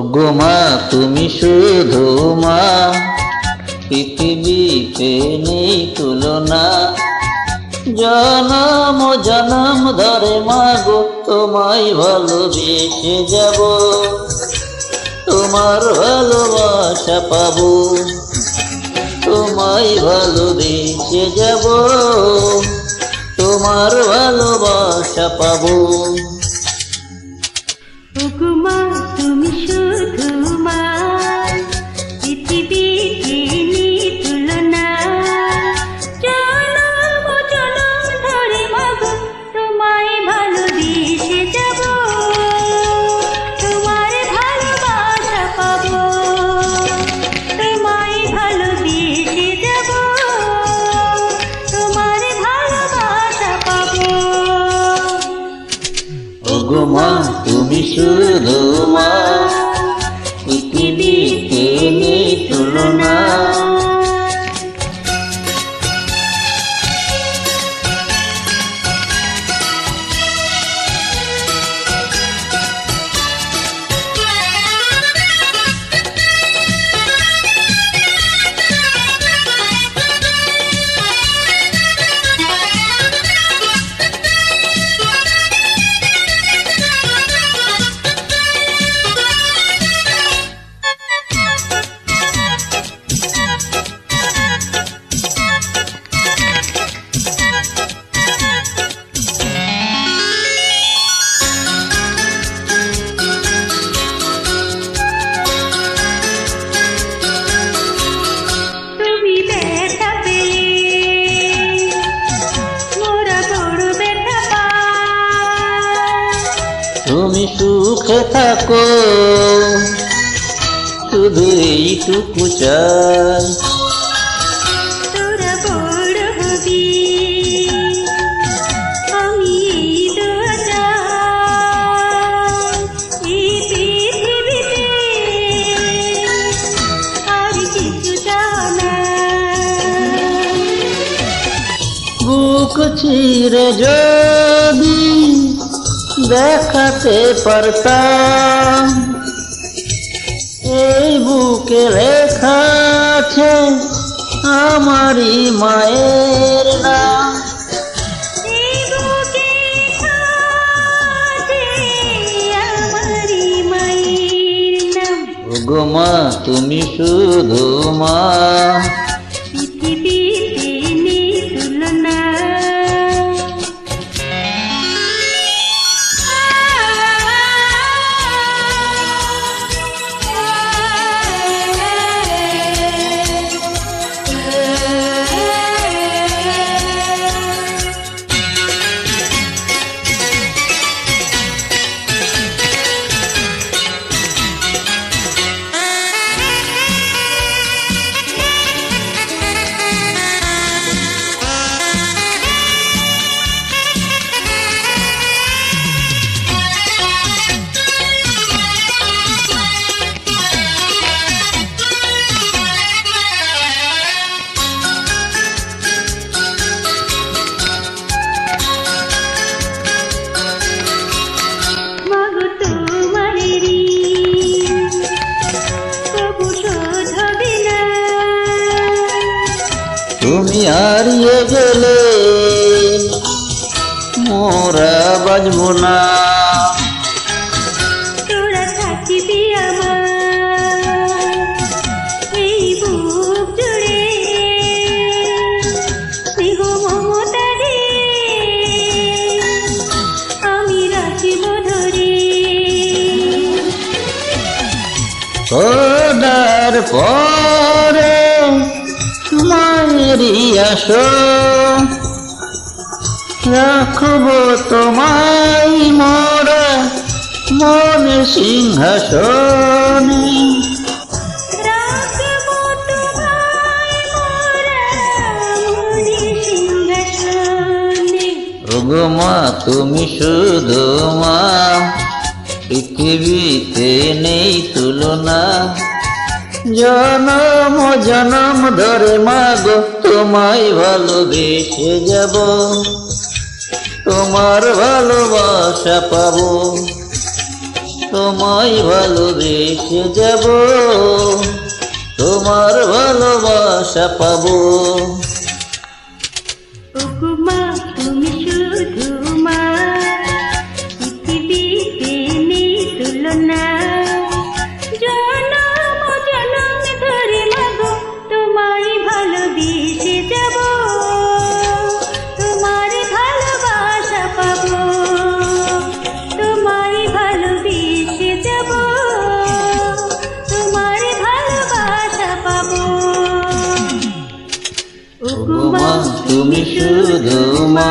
ওগো মা তুমি শুধু মা, পৃথিবীতে নেই তুলনা। জনম জনম ধরে মাগো তোমায় ভালোবেসে যাব, তোমার ভালোবাসা পাবো। তোমায় ভালোবেসে যাব, তোমার ভালোবাসা পাবো। ওগো মা তুমি শুধু মা, পৃথিবীতে নেই তুলনা। জনম জনম ধরে মাগো তোমায় ভালোবেসে যাব, তোমার ভালোবাসা পাবো। তোমায় ভালোবেসে যাব, তোমার ভালোবাসা পাবো। ওগো মা তুমি শুধু মা, পৃথিবীতে নেই তুলনা। তুমি সুখে থাকো শুধু এইটুকু চাই। তোরা বড় হবি আমি এই দোয়া চাই। এই পৃথিবীতে আর কিছু জানা। বুক চিরে যদি দেখাতে পারতাম, এই বুকে লেখা আছে আমারই মায়ের নাম। এই বুকে আছে আমারই মায়ের নাম। ওগো মা তুমি শুধু মা, পৃথিবীতে নেই তুলনা। তুমি হারিয়ে গেলে মোরা বাজব না। তোরা থাকিবি আমার এই বুক জুড়ে, স্নেহ মমতা দিয়ে আমি রাখিব ধরে। খোদার পরে মায়েরই আসো, রাখবো তোমায় মোরা মনে সিংহাসনে। রাখবো তোমায় মোরা মনে সিংহাসনে। ওগো মা তুমি শুধু মা, পৃথিবীতে নেই তুলনা। জনম জনম ধরে মাগো তোমায় ভালোবেসে যাব, তোমার ভালোবাসা পাবো। তোমায় ভালোবেসে যাব, তোমার ভালোবাসা পাবো। ওগো মা তুমি শুধু মা, পৃথিবীতে নেই তুলনা। জনম জনম ধরে মাগো তোমায় ভালোবেসে যাব, তোমার ভালোবাসা পাবো। তোমায় ভালোবেসে যাব, তোমার ভালোবাসা পাবো। ওগো মা তুমি শুধু মা,